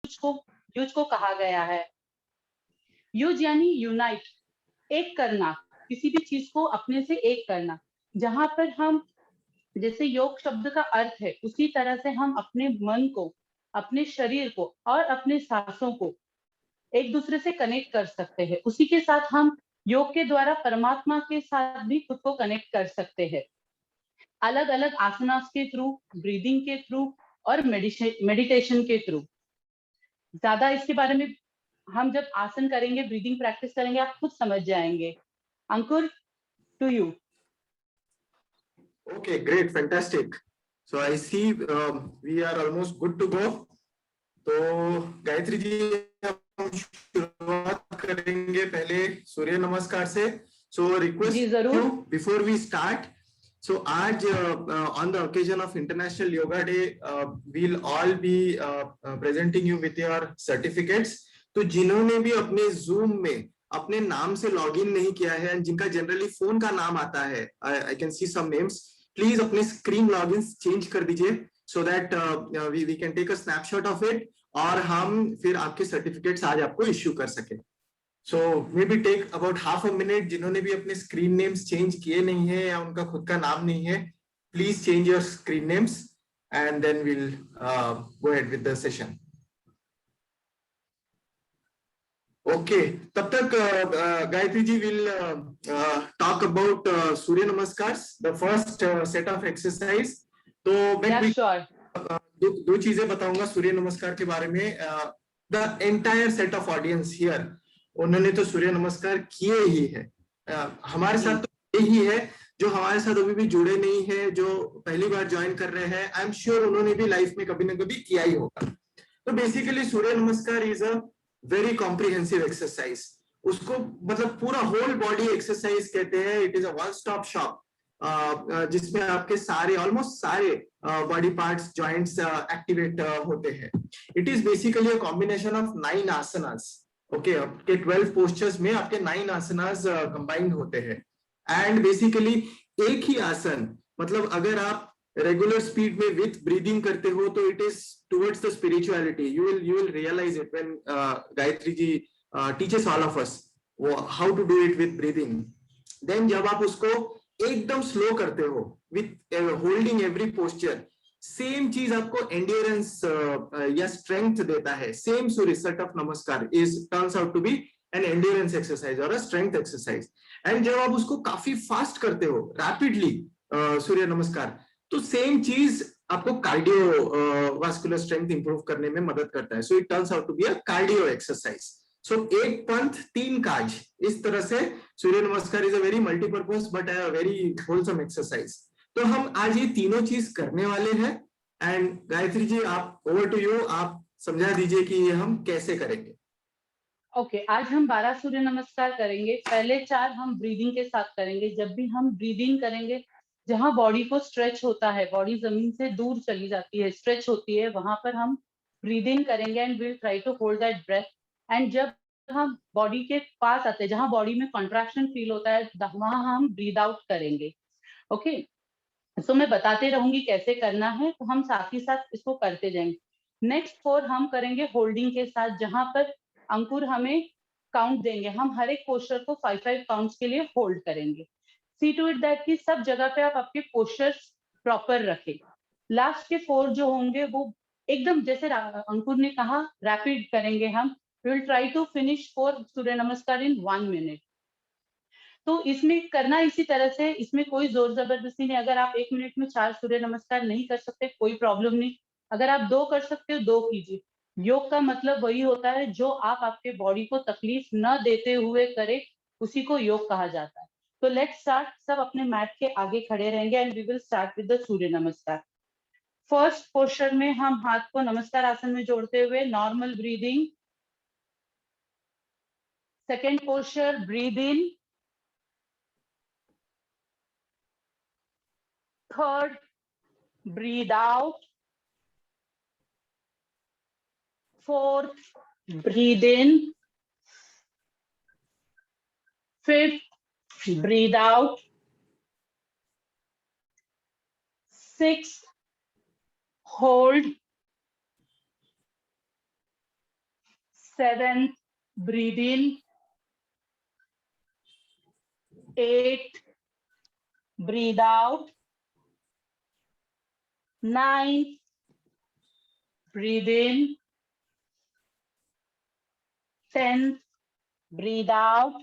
Use को कहा गया है। युज यानी यूनाइट, एक करना, किसी भी चीज को अपने से एक करना। जहां पर हम, जैसे योग शब्द का अर्थ है, उसी तरह से हम अपने मन को, अपने शरीर को और अपने सांसों को एक दूसरे से कनेक्ट कर सकते हैं। उसी के साथ हम योग के द्वारा परमात्मा के साथ भी खुद को कनेक्ट कर सकते हैं, अलग अलग आसनास के थ्रू, ब्रीदिंग के थ्रू और मेडिटेशन के थ्रू। ज्यादा इसके बारे में हम जब आसन करेंगे, ब्रीदिंग प्रैक्टिस करेंगे, आप खुद समझ जाएंगे। Ankur, to you. Okay, great, fantastic. So I see we are almost good to go. तो गायत्री जी, हम शुरुआत करेंगे पहले सूर्य नमस्कार से। So request you before we start. So आज on the occasion of International Yoga Day, we'll all be presenting you with your certificates. तो जिन्होंने भी अपने Zoom में अपने नाम से लॉगिन नहीं किया है, जिनका जनरली फोन का नाम आता है, I can see some names. Please अपने स्क्रीन लॉगिन चेंज कर दीजिए, so that we can take a snapshot of it और हम फिर आपके सर्टिफिकेट्स आज आपको इश्यू कर सके। So maybe take about half a minute. जिन्होंने भी अपने स्क्रीन नेम्स चेंज किए नहीं है या उनका खुद का नाम नहीं है, please change your screen names and then will go ahead with the session. Okay, तब तक Gayatri ji will talk about Surya Namaskar, the first set of exercise. तो मैं दो चीजें बताऊंगा सूर्य नमस्कार के बारे में। the entire set of audience here, उन्होंने तो सूर्य नमस्कार किए ही है। हमारे साथ तो यही है जो हमारे साथ अभी भी जुड़े नहीं है, जो पहली बार ज्वाइन कर रहे हैं, आई एम श्योर उन्होंने भी लाइफ में कभी ना कभी किया ही होगा। तो basically Surya Namaskar is a very comprehensive exercise. उसको मतलब पूरा होल बॉडी एक्सरसाइज कहते हैं। It is a one stop shop जिसमें आपके सारे, ऑलमोस्ट सारे बॉडी पार्ट्स, जॉइंट्स एक्टिवेट होते हैं। It is basically a combination of 9 asanas. Okay, आपके 12 पोस्चर्स में आपके 9 आसनास कंबाइंड होते हैं। एंड बेसिकली एक ही आसन, मतलब अगर आप रेगुलर स्पीड में विथ ब्रीदिंग करते हो तो it is towards the spirituality. You will realise it when Gayatri ji teaches all of us how to do it with breathing. Then जब आप उसको एकदम स्लो करते हो with holding every posture, same चीज आपको एंड्योरेंस या स्ट्रेंथ देता है। Same Surya set of Namaskar is turns out to be an endurance exercise और अ स्ट्रेंथ एक्सरसाइज। एंड जब आप उसको काफी फास्ट करते हो, रैपिडली सूर्य नमस्कार, तो सेम चीज आपको कार्डियो वास्कुलर स्ट्रेंथ इंप्रूव करने में मदद करता है। So it turns out to be a cardio exercise. So एक पंथ 3 काज, इस तरह से Surya Namaskar is a very multipurpose but a very wholesome exercise. तो हम आज ये तीनों चीज करने वाले हैं। एंड गायत्री जी, आप ओवर टू यू, आप समझा दीजिए कि ये हम कैसे करेंगे। ओके, आज हम 12 सूर्य नमस्कार करेंगे। पहले 4 हम ब्रीदिंग के साथ करेंगे। जब भी हम ब्रीदिंग करेंगे, जहां बॉडी को स्ट्रेच होता है, बॉडी जमीन से दूर चली जाती है, स्ट्रेच होती है, वहां पर हम ब्रीदिंग करेंगे and will try to hold that breath. And जब हम बॉडी के पास आते हैं, जहां बॉडी में कॉन्ट्रैक्शन फील होता है, वहां हम ब्रीद आउट करेंगे। ओके, सो मैं बताते रहूंगी कैसे करना है, तो हम साथ ही साथ इसको करते जाएंगे। नेक्स्ट 4 हम करेंगे होल्डिंग के साथ, जहां पर अंकुर हमें काउंट देंगे। हम हर एक पोस्चर को 5-5 काउंट्स के लिए होल्ड करेंगे। सी टू इट दैट कि सब जगह पे आप आपके पोस्चर्स प्रॉपर रखें। लास्ट के 4 जो होंगे वो एकदम, जैसे अंकुर ने कहा, रैपिड करेंगे हम। We will try to finish 4 Surya Namaskar in 1 minute. तो इसमें करना इसी तरह से, इसमें कोई जोर जबरदस्ती नहीं। अगर आप 1 मिनट में 4 सूर्य नमस्कार नहीं कर सकते, कोई प्रॉब्लम नहीं। अगर आप 2 कर सकते हो, 2 कीजिए। योग का मतलब वही होता है जो आप आपके बॉडी को तकलीफ न देते हुए करे, उसी को योग कहा जाता है। तो लेट्स स्टार्ट। सब अपने मैट के आगे खड़े रहेंगे and we will start with the Surya Namaskar. First posture में हम हाथ को नमस्कार आसन में जोड़ते हुए normal breathing. Second posture, breathe in. Third, breathe out. Fourth, breathe in. Fifth, breathe out. Sixth, hold. 7th, breathe in. 8th, breathe out. 9th, breathe in. 10th, breathe out.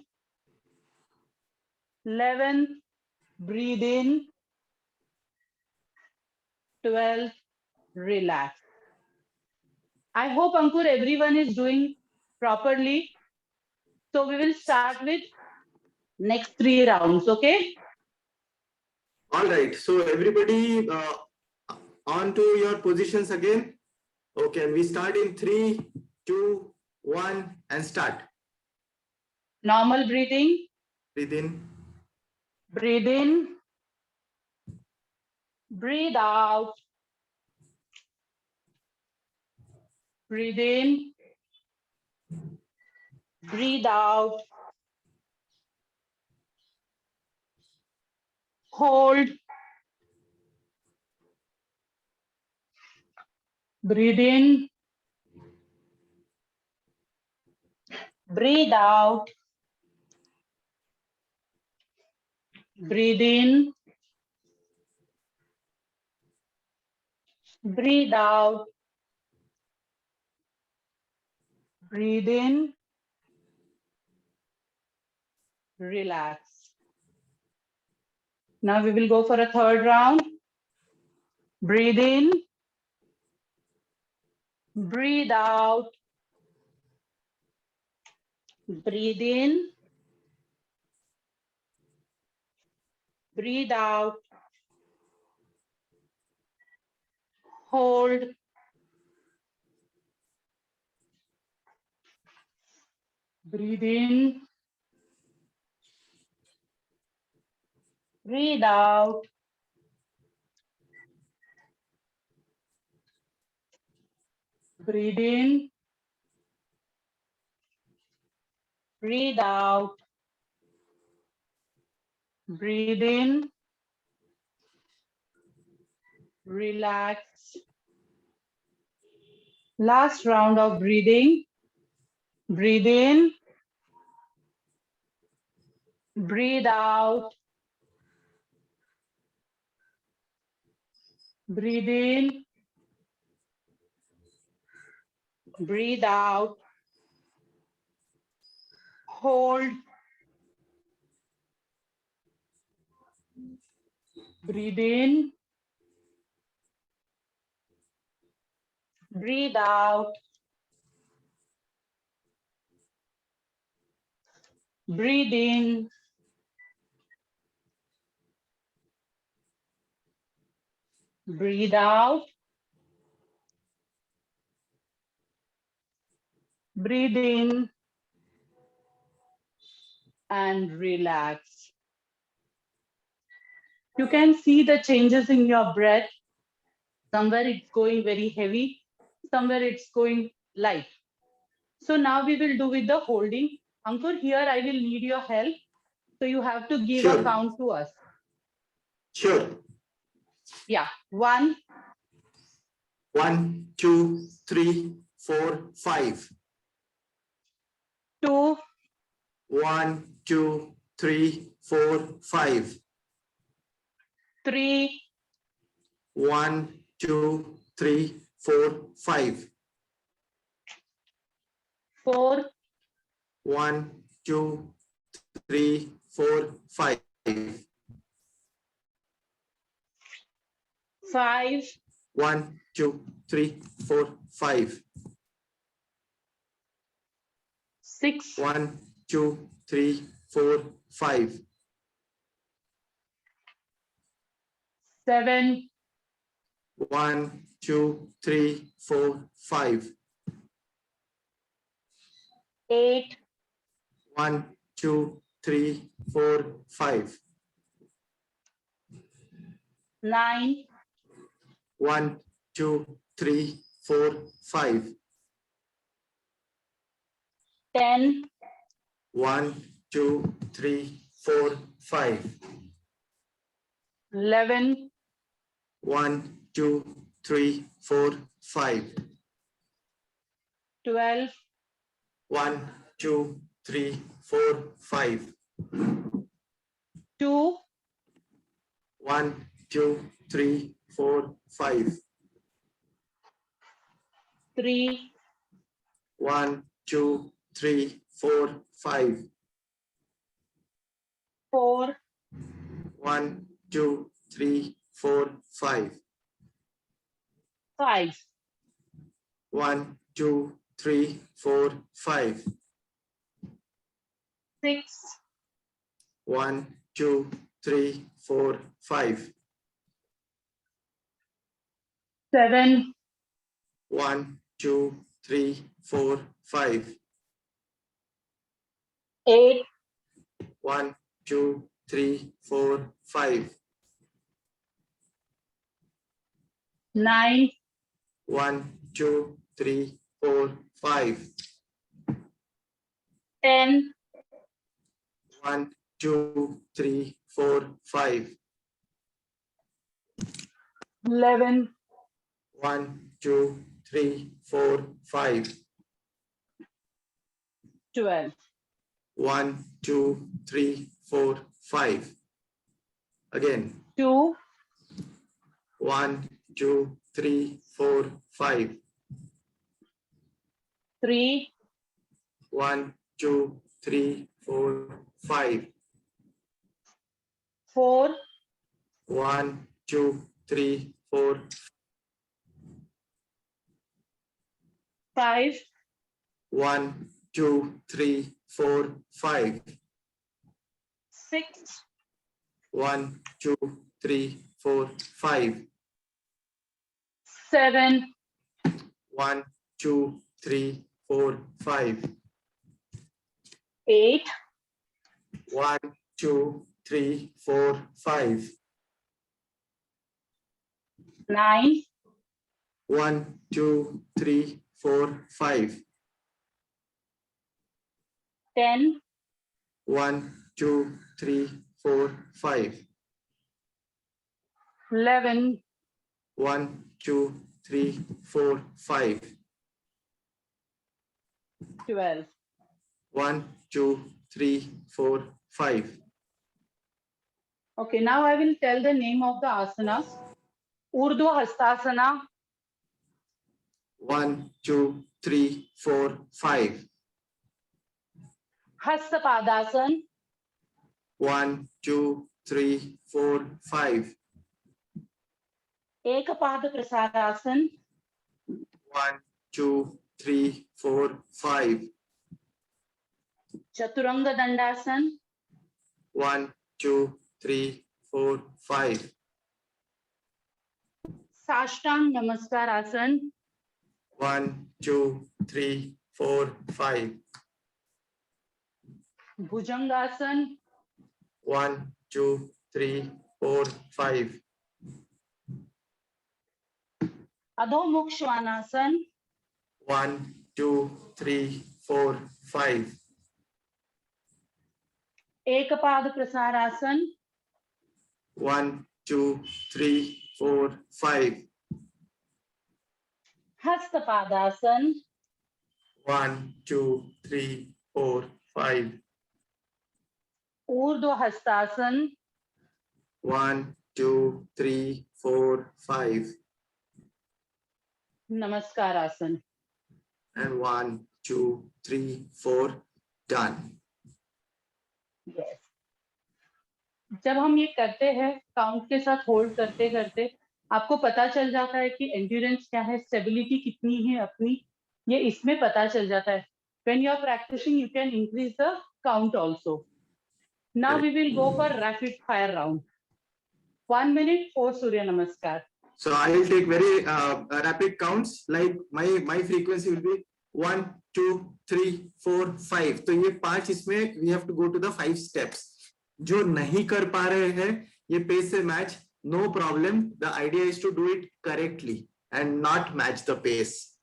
11th, breathe in. 12th, relax. I hope, Ankur, everyone is doing properly. So we will start with next 3 rounds, okay? All right. So everybody on to your positions again. Okay, and we start in 3, 2, 1, and start. Normal breathing. Breathe in. Breathe in. Breathe out. Breathe in. Breathe out. Hold. Breathe in. Breathe out. Breathe in. Breathe out. Breathe in. Relax. Now we will go for a third round. Breathe in. Breathe out. Breathe in. Breathe out. Hold. Breathe in. Breathe out. Breathe in. Breathe out. Breathe in. Relax. Last round of breathing. Breathe in. Breathe out. Breathe in. Breathe out. Hold. Breathe in. Breathe out. Breathe in. Breathe out. Breathe in. And relax. You can see the changes in your breath. Somewhere it's going very heavy, somewhere it's going light. So now we will do with the holding. Ankur, here I will need your help. So you have to give a count to us. Sure. Yeah. 1. 1, 2, 3, 4, 5. 2. 1, 2, 3, 4, 5. 3. 1, 2, 3, 4, 5. 4. 1, 2, 3, 4, 5. 5. 1, 2, 3, 4, 5. 6. 1, 2, 3, 4, 5. 7. 1, 2, 3, 4, 5. 8. 1, 2, 3, 4, 5. 9. 1, 2, 3, 4, 5. 10. 1, 2, 3, 4, 5. 11. 1, 2, 3, 4, 5. 12. 1, 2, 3, 4, 5. 2, 1, 2, 3, 4, 5. 3, 1, 2, 3, 4, 5. 4, 1, 2, 3, 4, 5. 5, 1, 2, 3, 4, 5. 6, 1, 2, 3, 4, 5. 7, 1, 2, 3, 4, 5. 8, 1, 2, 3, 4, 5. 9, 1, 2, 3, 4, 5. 10, 1, 2, 3, 4, 5. 11, 1, 2, 3, 4, 5. 12. 1, 2, 3, 4, 5. Again. 2, 1, 2, 3, 4, 5. 3, 1, 2, 3, 4, 5. 4, 1, 2, 3, 4. 5, 1, 2, 3, 4, 5. 6, 1, 2, 3, 4, 5. 7, 1, 2, 3, 4, 5. 8, 1, 2, 3, 4, 5. 9, 1, 2, 3, 4, 5. 10, 1, 2, 3, 4, 5. 11, 1, 2, 3, 4, 5. 12. 1, 2, 3, 4, 5. Okay, now I will tell the name of the asanas. Urdhva Hastasana. 1, 2, 3, 4, 5. Hastapadasana. 1, 2, 3, 4, 5. Ekapada Prasarasana. 1, 2, 3, 4, 5. Chaturanga Dandasana. 1, 2, 3, 4, 5. Sashtang Namaskar Asana. 1, 2, 3, 4, 5. Bhujangasana. 1, 2, 3, 4, 5. Adho Mukha Svanasana. 1, 2, 3, 4, 5. Ekapada Prasarasana. 1, 2, 3, 4, 5. Hastapadasana. 1, 2, 3, 4, 5. Urdhva Hastasana. 1, 2, 3, 4, 5. Namaskar Asana. And 1, 2, 3, 4. Done. Yes. जब हम ये करते हैं count के साथ hold करते करते आपको पता चल जाता है कि एंड्योरेंस क्या है, स्टेबिलिटी कितनी है अपनी, ये इसमें पता चल जाता है. When you are practicing, you can increase the count also. Now we will go for rapid fire round. 1 minute for Surya Namaskar. So I will take very rapid counts. Like my frequency will be 1, 2, 3, 4, 5. तो ये 5 इसमें we have to go to the 5 steps. जो नहीं कर पा रहे हैं ये pace से match, no problem. The idea is to do it correctly and not match the pace.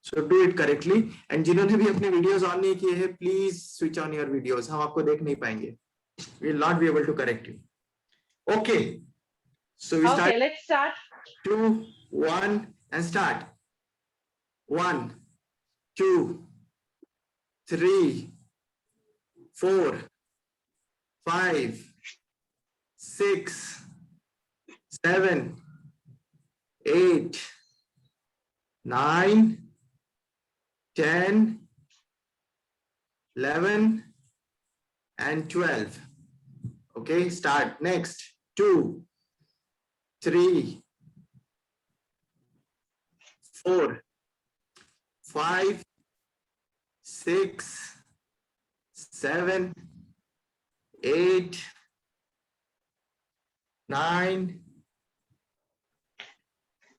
So do it correctly. And जिन्होंने भी अपने videos on नहीं किए हैं, please switch on your videos. हम आपको देख नहीं पाएंगे. We will not be able to correct you. Okay. So we start. Okay, let's start. 2, 1 and start. 1, 2, 3, 4, 5, 6, 7, 8, 9, 10, 11, and 12. Okay, start. Next, 2, 3, 4, 5, 6, 7, 8, 9,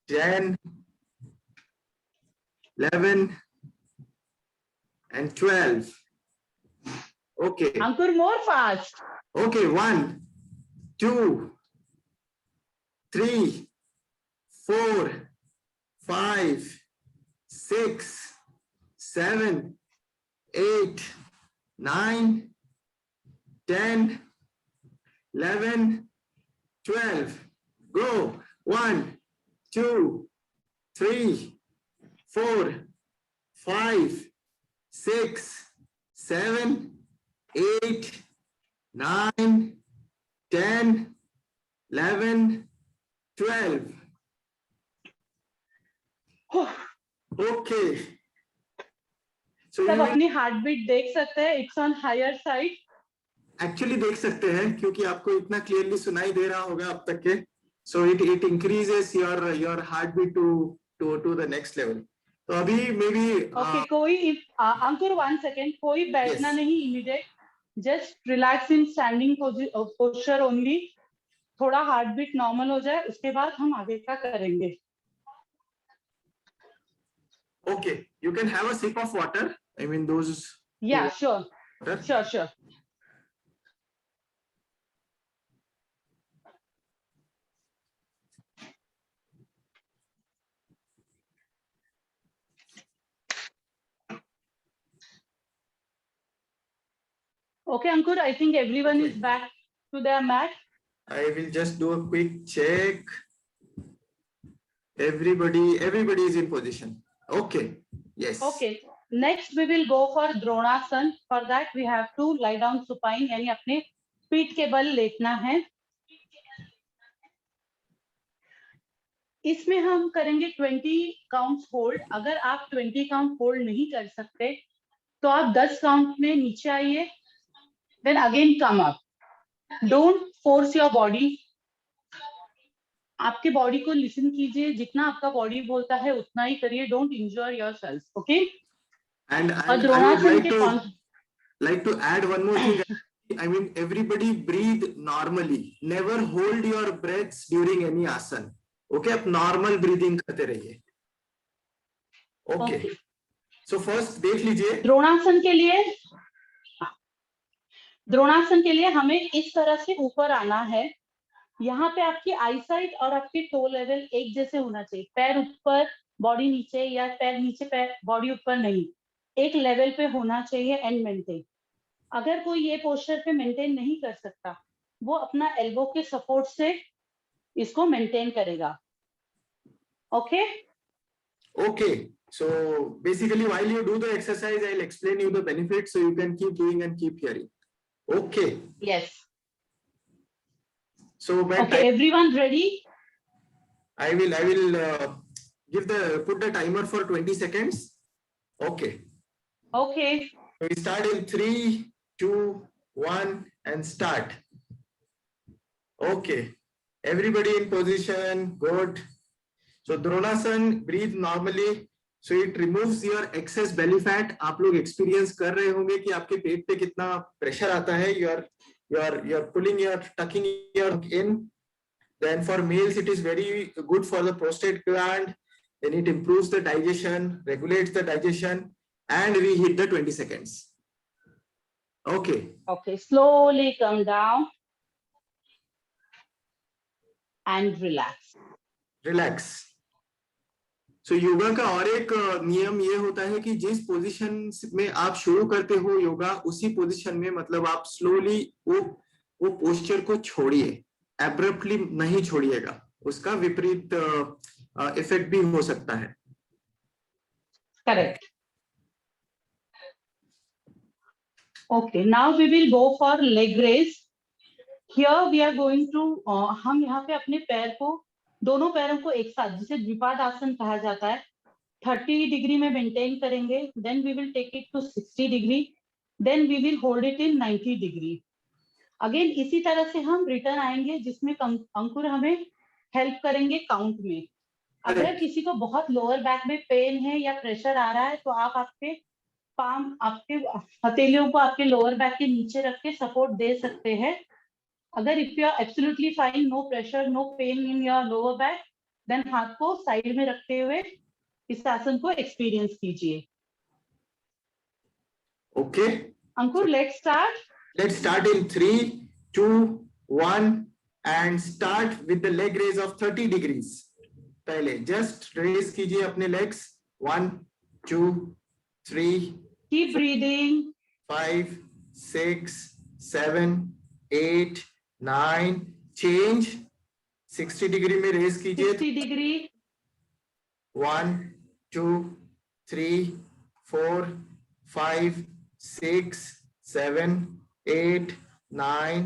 10, 11, and 12. Okay. Ankur, more fast. Okay, 1, 2, 3, 4, 5, 6, 7, 8, 9, 10, 11, 12. Go. 1, 2, 3, 4, 5, 6, 7, 8, 9, 10, 11, 12. Okay. So सब अपनी heart beat देख सकते हैं, it's on higher side. Actually देख सकते हैं क्योंकि आपको इतना क्लियरली सुनाई दे रहा होगा अब तक के. So it increases your heartbeat to the next level. तो अभी maybe okay, कोई अंकुर 1 second, कोई बैठना नहीं immediate, just relax in standing posture only. थोड़ा हार्ट बीट नॉर्मल हो जाए, उसके बाद हम आगे का करेंगे. Okay, you can have a sip of water. I mean those. Yeah, sure. Water. Sure. Okay, Ankur, I think everyone is back to their mat. I will just do a quick check. Everybody is in position. Okay. Yes. Okay. Next we will go for Dronasana. For that we have to lie down supine, यानी अपने पीठ के बल लेटना है. इसमें हम करेंगे 20 काउंट्स होल्ड. अगर आप 20 काउंट होल्ड नहीं कर सकते तो आप 10 काउंट में नीचे आइए, then again come up. Don't force your body. आपके बॉडी को लिसन कीजिए, जितना आपका बॉडी बोलता है उतना ही करिए. Don't injure yourself. Okay? And I would like to add one more thing. I mean, everybody breathe normally. Never hold your breaths during any asana. Okay, आप normal breathing करते रहिए. Okay. So first देख लीजिए. द्रोणासन के लिए हमें इस तरह से ऊपर आना है. यहाँ पे आपकी आई साइड और आपके टो लेवल एक जैसे होना चाहिए. पैर ऊपर बॉडी नीचे, या पैर नीचे पैर बॉडी ऊपर नहीं, एक लेवल पे होना चाहिए एंड मेंटेन. अगर कोई ये पोस्चर पे मेंटेन नहीं कर सकता, वो अपना एल्बो के सपोर्ट से इसको मेंटेन करेगा. Okay? Okay. So basically while you do the exercise, I'll explain you the benefits so you can keep doing and keep hearing. Okay. Yes. So okay, everyone ready? I will put the timer for 20 seconds. Okay. Okay. We start in 3, 2, 1 and start. Okay. Everybody in position. Good. So Dronasana, breathe normally. So it removes your excess belly fat. आप लोग experience कर रहे होंगे कि आपके पेट पे कितना pressure आता है. You're pulling tucking your in. Then for males, it is very good for the prostate gland. Then it improves the digestion, regulates the digestion, and we hit the 20 seconds. Okay. Okay, slowly come down and relax. Relax. So yoga का और एक नियम ये होता है कि जिस position में आप शुरू करते हो योगा, उसी पोजीशन में मतलब आप स्लोली वो पोस्चर को छोड़िए. एब्रप्टली नहीं छोड़िएगा, उसका विपरीत इफेक्ट भी हो सकता है. Correct. Okay, now we will go for leg raise. Here we are going to हम यहाँ पे अपने पैर को, दोनों पैरों को एक साथ, जिसे द्विपाद आसन कहा जाता है, 30 डिग्री में मेंटेन करेंगे. Then we will take it to 60 degree. Then we will hold it in 90 degree. Again इसी तरह से हम रिटर्न आएंगे, जिसमें अंकुर हमें हेल्प करेंगे काउंट में. अगर किसी को बहुत लोअर बैक में पेन है या प्रेशर आ रहा है, तो आप आपके पाम, आपके हथेलियों को आपके लोअर बैक के नीचे रख के सपोर्ट दे सकते हैं. अगर if you are absolutely fine, no pressure, no pain in your lower back, then हाथ को साइड में रखते हुए इस आसन को एक्सपीरियंस कीजिए. Okay Ankur, let's start in 3, 2, 1 and start with the leg raise of 30 degrees. पहले जस्ट रेज कीजिए अपने legs. 1, 2, 3, keep breathing, 5, 6, 7, 8, 9. Change 60 degree में रेज कीजिए. 60 डिग्री. 1, 2, 3, 4, 5, 6, 7, 8, 9,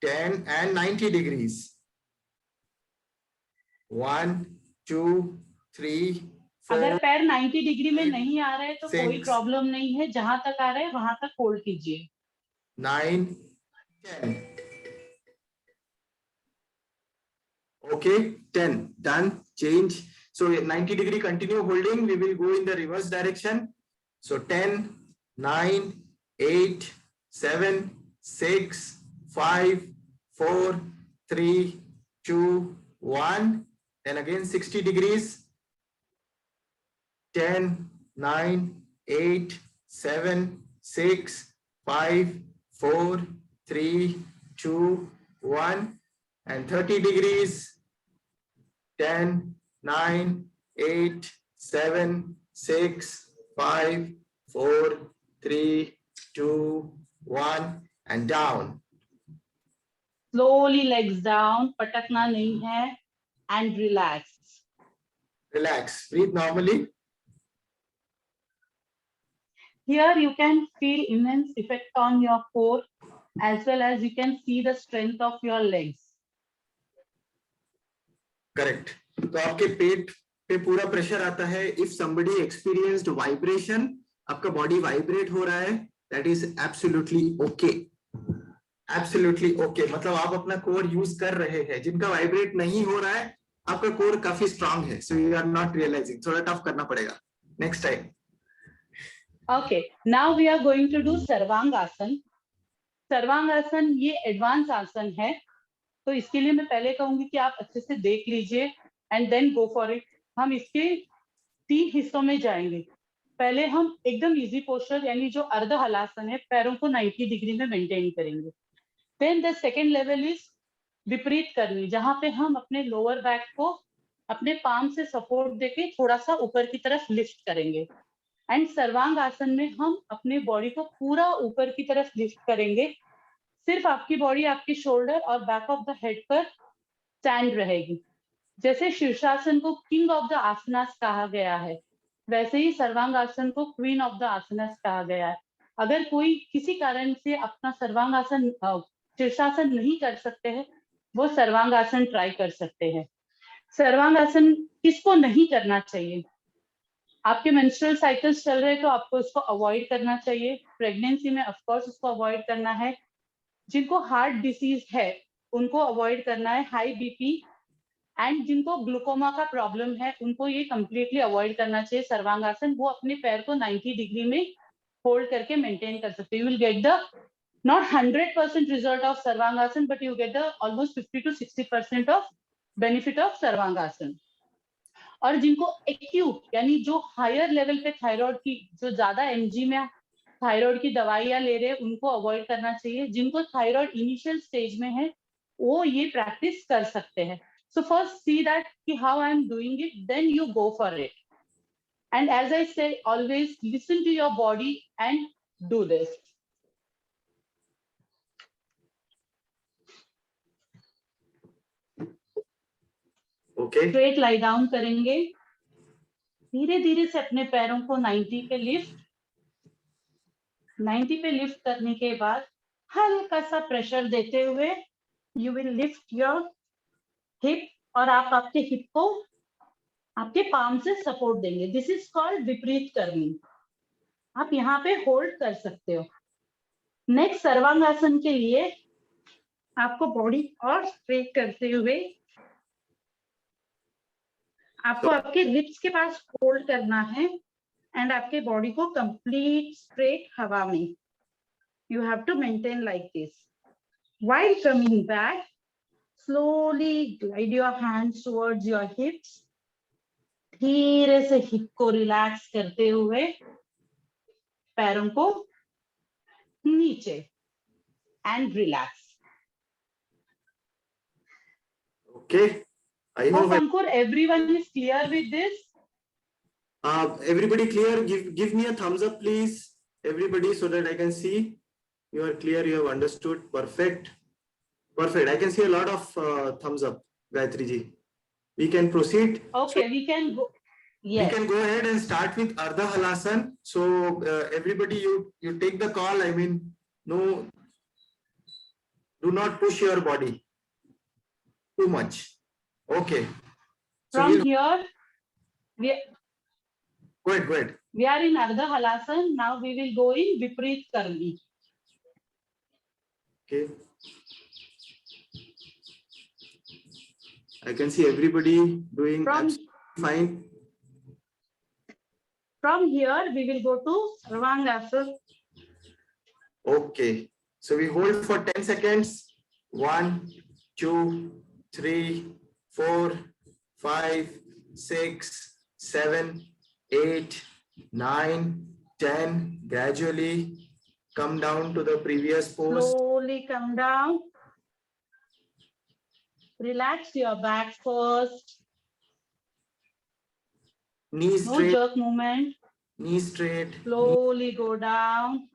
10 and 90 degrees. 1, 2, 3, 4. अगर पैर 90 डिग्री में नहीं आ रहे तो 6, कोई प्रॉब्लम नहीं है, जहां तक आ रहे हैं वहां तक होल्ड कीजिए. 9, 10. Okay, 10 done. Change. So 90 degree continue holding. We will go in the reverse direction. So 10, 9, 8, 7, 6, 5, 4, 3, 2, 1. Then again 60 degrees. 10, 9, 8, 7, 6, 5, 4, 3, 2, 1 and 30 degrees. 10, 9, 8, 7, 6, 5, 4, 3, 2, 1 and down. Slowly legs down, पटकना नहीं है, and relax. Relax, breathe normally. Here you can feel immense effect on your core, as well as you can see the strength of your legs. Correct. तो आपके पेट पे पूरा pressure आता है. If somebody experienced vibration, आपका body vibrate हो रहा है, that is absolutely okay. Absolutely okay. मतलब आप अपना कोर यूज कर रहे हैं. जिनका वाइब्रेट नहीं हो रहा है, आपका कोर काफी स्ट्रांग है. So you are not realizing. थोड़ा टफ करना पड़ेगा. Next time. Okay, now we are going to do sarvangasana. Sarvangasana ये एडवांस आसन है, तो इसके लिए मैं पहले कहूंगी कि आप अच्छे से देख लीजिए and then go for it. हम इसके 3 हिस्सों में जाएंगे. पहले हम एकदम इजी पोस्चर, यानी जो अर्ध हलासन है, पैरों को 90 डिग्री में मेंटेन करेंगे. Then the second level is Viparita Karani, जहां पे हम अपने लोअर बैक को अपने पाम से सपोर्ट देके थोड़ा सा ऊपर की तरफ लिफ्ट करेंगे. एंड सर्वांग आसन में हम अपने बॉडी को पूरा ऊपर की तरफ लिफ्ट करेंगे. सिर्फ आपकी बॉडी आपकी शोल्डर और बैक ऑफ द हेड पर स्टैंड रहेगी. जैसे शीर्षासन को किंग ऑफ द आसनास कहा गया है, वैसे ही सर्वांग आसन को क्वीन ऑफ द आसनास कहा गया है. अगर कोई किसी कारण से अपना सर्वांग आसन, शीर्षासन नहीं कर सकते हैं, वो सर्वांग आसन ट्राई कर सकते हैं. सर्वांग आसन किसको नहीं करना चाहिए? आपके मेंस्ट्रुअल साइकिल्स चल रहे हैं तो आपको इसको अवॉइड करना चाहिए. प्रेगनेंसी में ऑफ कोर्स इसको अवॉइड करना है. जिनको हार्ट डिसीज है उनको अवॉइड करना है. हाई बीपी एंड जिनको ग्लूकोमा का प्रॉब्लम है उनको ये कंप्लीटली अवॉइड करना चाहिए सर्वांगासन. वो अपने पैर को 90 डिग्री में होल्ड करके मेंटेन कर सकते हैं. You will get the not 100% result of sarvangasana, but you get the almost 50 to 60% of benefit of sarvangasana. और जिनको एक्यूट, यानी जो हायर लेवल पे थायराइड की, जो ज्यादा एमजी में थायराइड की दवाइयां ले रहे हैं, उनको अवॉइड करना चाहिए. जिनको थायराइड इनिशियल स्टेज में है वो ये प्रैक्टिस कर सकते हैं. So first see that how I am doing it, then you go for it. And as I say, always listen to your body and do this. Okay. Straight lie down करेंगे. धीरे धीरे से अपने पैरों को 90 पे लिफ्ट. 90 पे lift करने के बाद हल्का सा प्रेशर देते हुए you will lift your hip, और आप आपके हिप को आपके पाम से सपोर्ट देंगे. दिस इज कॉल्ड विपरीत करनी. आप यहाँ पे होल्ड कर सकते हो. नेक्स्ट सर्वांगासन के लिए आपको बॉडी और स्ट्रेट करते हुए आपको आपके लिप्स के पास होल्ड करना है एंड आपके बॉडी को कंप्लीट स्ट्रेट हवा में. You have to maintain like this. While coming back, slowly glide your hands towards your hips. धीरे से हिप को रिलैक्स करते हुए पैरों को नीचे and relax. Okay, I hope Ankur, everyone is clear with this. Everybody clear? Give me a thumbs up, please, everybody, so that I can see you are clear. You have understood. Perfect. I can see a lot of thumbs up, Gayatri ji. We can proceed. Okay, we can go. Yes. We can go ahead and start with Ardha Halasan. So everybody, you take the call. I mean, no, do not push your body too much. Okay. So from here, go ahead. We are in Ardha Halasan. Now we will go in Vipreet Karni. Okay. I can see everybody doing fine. From here, we will go to Sarvangasana. Okay. So we hold for 10 seconds. 1, 2, 3, 4, 5, 6, 7, 8, 9, 10. Gradually come down to the previous pose. Slowly come down. Relax your back first. Knees straight. No jerk movement. Knees straight. Slowly go down.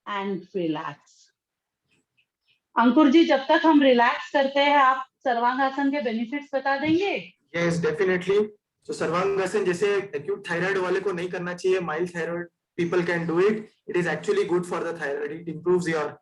And relax. अंकुर जी, जब तक हम relax करते हैं, आप सर्वांगासन के benefits बता देंगे? Yes, definitely. So sarvangasana जैसे acute thyroid वाले को नहीं करना चाहिए, mild thyroid people can do it. It is actually good for the thyroid. It improves your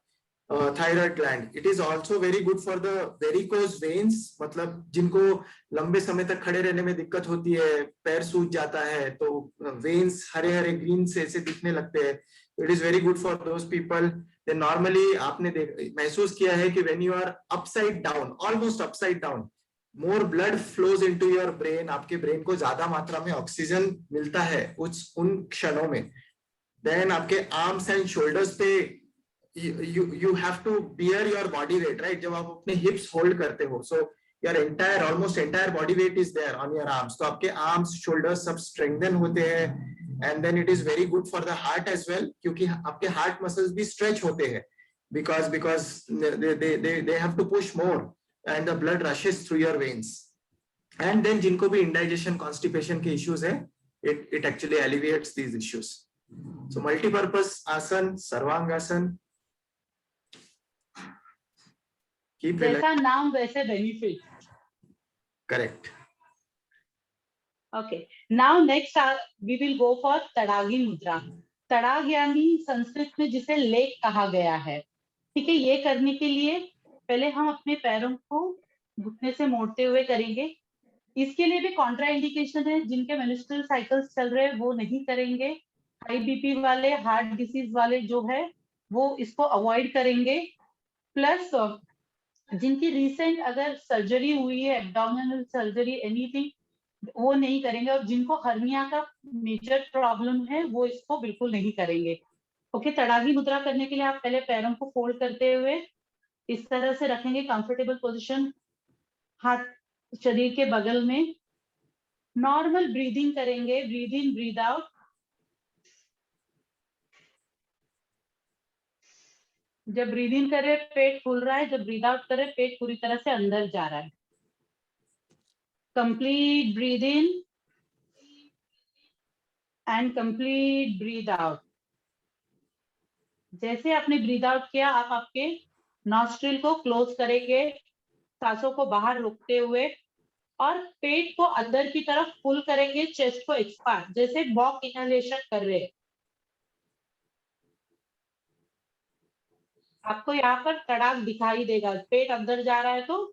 thyroid gland. It is also very good for the varicose veins. मतलब जिनको लंबे समय तक खड़े रहने में दिक्कत होती है, पैर सूज जाता है, तो veins हरे-हरे green से ऐसे दिखने लगते हैं. It is very good for those people. Then normally आपने महसूस किया है कि when you are upside down, almost upside down, more blood flows into your brain. आपके brain को ज्यादा मात्रा में ऑक्सीजन मिलता है उन क्षणों में. Then आपके arms and shoulders पे you have to bear your body weight, right? जब आप अपने hips hold करते हो, so your almost entire body weight is there on your arms. तो आपके arms, shoulders सब strengthen होते हैं. And then it is very good for the heart as well, क्योंकि आपके heart muscles भी stretch होते हैं, because they have to push more and the blood rushes through your veins. And then जिनको भी indigestion, constipation के issues है, it actually alleviates these issues. So multi-purpose asan, sarvangasan. Keep जैसा नाम वैसे benefit. Correct. Okay. Now next we will go for Tadagi मुद्रा. तड़ाग यानी संस्कृत में जिसे लेक कहा गया है. ठीक है. ये करने के लिए पहले हम अपने पैरों को घुटने से मोड़ते हुए करेंगे. इसके लिए भी कॉन्ट्रा इंडिकेशन है. जिनके मेंस्ट्रुअल साइकिल्स चल रहे हैं वो नहीं करेंगे. हाई बीपी वाले, हार्ट डिसीज वाले जो है वो इसको अवॉइड करेंगे. प्लस जिनकी रिसेंट अगर सर्जरी हुई है, एब्डोमिनल सर्जरी, एनीथिंग, वो नहीं करेंगे. और जिनको हर्निया का मेजर प्रॉब्लम है वो इसको बिल्कुल नहीं करेंगे. ओके. तड़ागी मुद्रा करने के लिए आप पहले पैरों को फोल्ड करते हुए इस तरह से रखेंगे, कंफर्टेबल पोजीशन, हाथ शरीर के बगल में. नॉर्मल ब्रीदिंग करेंगे. Breathe in, breathe out. जब ब्रीद इन करे पेट फूल रहा है, जब ब्रीद आउट करे पेट पूरी तरह से अंदर जा रहा है. Complete breathe in and complete breathe out. जैसे आपने ब्रीद आउट किया, आप आपके नॉस्ट्रिल को क्लोज करेंगे, सांसों को बाहर रोकते हुए. और पेट को अंदर की तरफ पुल करेंगे, चेस्ट को एक्सपांड, जैसे बॉक इनहेलेशन कर रहे हैं। आपको यहाँ पर तड़ाक दिखाई देगा, पेट अंदर जा रहा है तो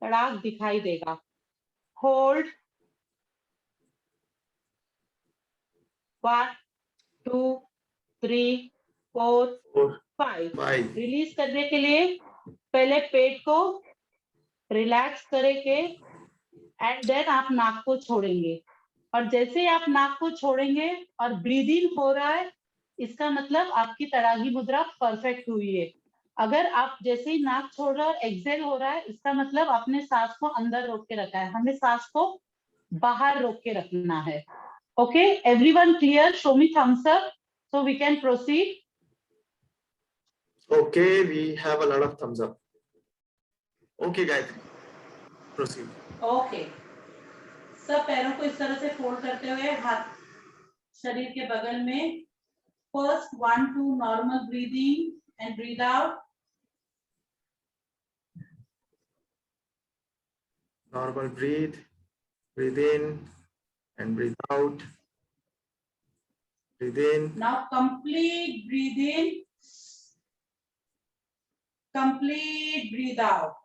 तड़ाक दिखाई देगा। होल्ड 1 2 3 4 5। रिलीज करने के लिए पहले पेट को रिलैक्स करेंगे एंड देन आप नाक को छोड़ेंगे। और जैसे ही आप नाक को छोड़ेंगे और ब्रीद इन हो रहा है, इसका मतलब आपकी तड़ागी मुद्रा परफेक्ट हुई है। अगर आप जैसे ही नाक छोड़ रहे हो और एक्सेल हो रहा है, इसका मतलब आपने सांस को अंदर रोक के रखा है। हमें सांस को बाहर रोक के रखना है। Okay, everyone clear? Show me thumbs up so we can proceed. Okay, we have a lot of thumbs up. Okay, guys, proceed. Okay. सब पैरों को इस तरह से फोल्ड करते हुए हाथ शरीर के बगल में। First 1 2 normal breathing and breathe out. Normal breathe in and breathe out. Breathe in. Now complete breathe in, complete breathe out.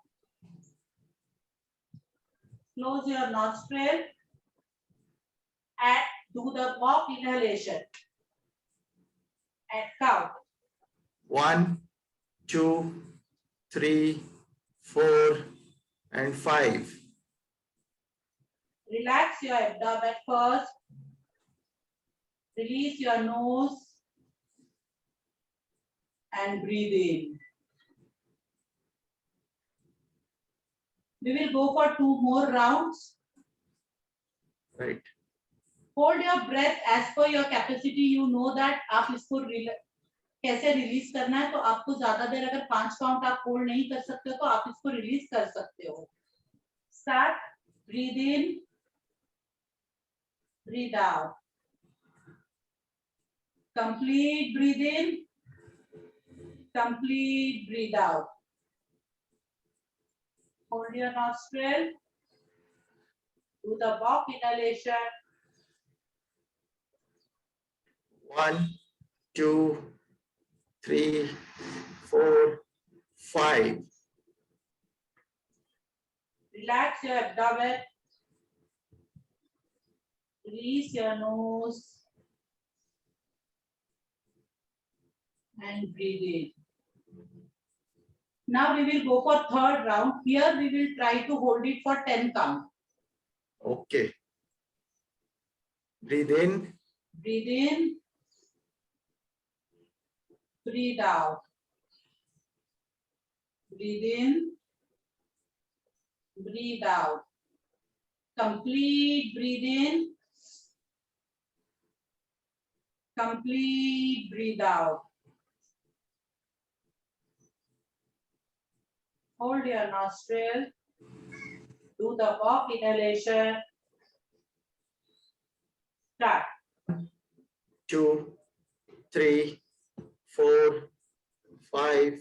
Close your nostril and do the walk inhalation and count. 1 2 3 4 and 5. Relax your abdomen first. Release your nose and breathe in. We will go for 2 more rounds. Right. Hold your breath as per your capacity. You know that आप इसको कैसे release करना है, तो आपको ज्यादा देर अगर 5 count आप होल्ड नहीं कर सकते हो तो आप इसको रिलीज कर सकते हो। Start, breathe in, breathe out, complete breathe in, complete breathe out. Hold your nostril, do the walk inhalation. 1 2 3 4 5. Relax your abdomen. Release your nose and breathe in. Now we will go for third round. Here we will try to hold it for 10 count. Okay. Breathe in. Breathe in. Breathe out. Breathe in. Breathe out. Complete breathe in. Complete breathe out. Hold your nostril. Do the walk inhalation. Start. 2 3 4 5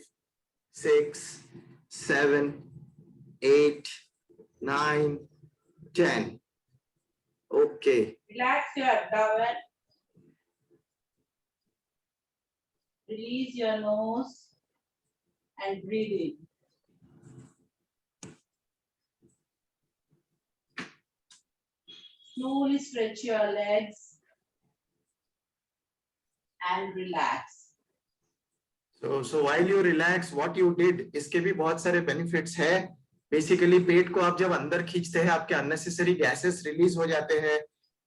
6 7 8 9 10. Okay. Relax your abdomen. Release your nose and breathe in. Slowly stretch your legs and relax. So while you relax, what you did, इसके भी बहुत सारे benefits है। Basically पेट को आप जब अंदर खींचते हैं, आपके unnecessary gases release हो जाते हैं।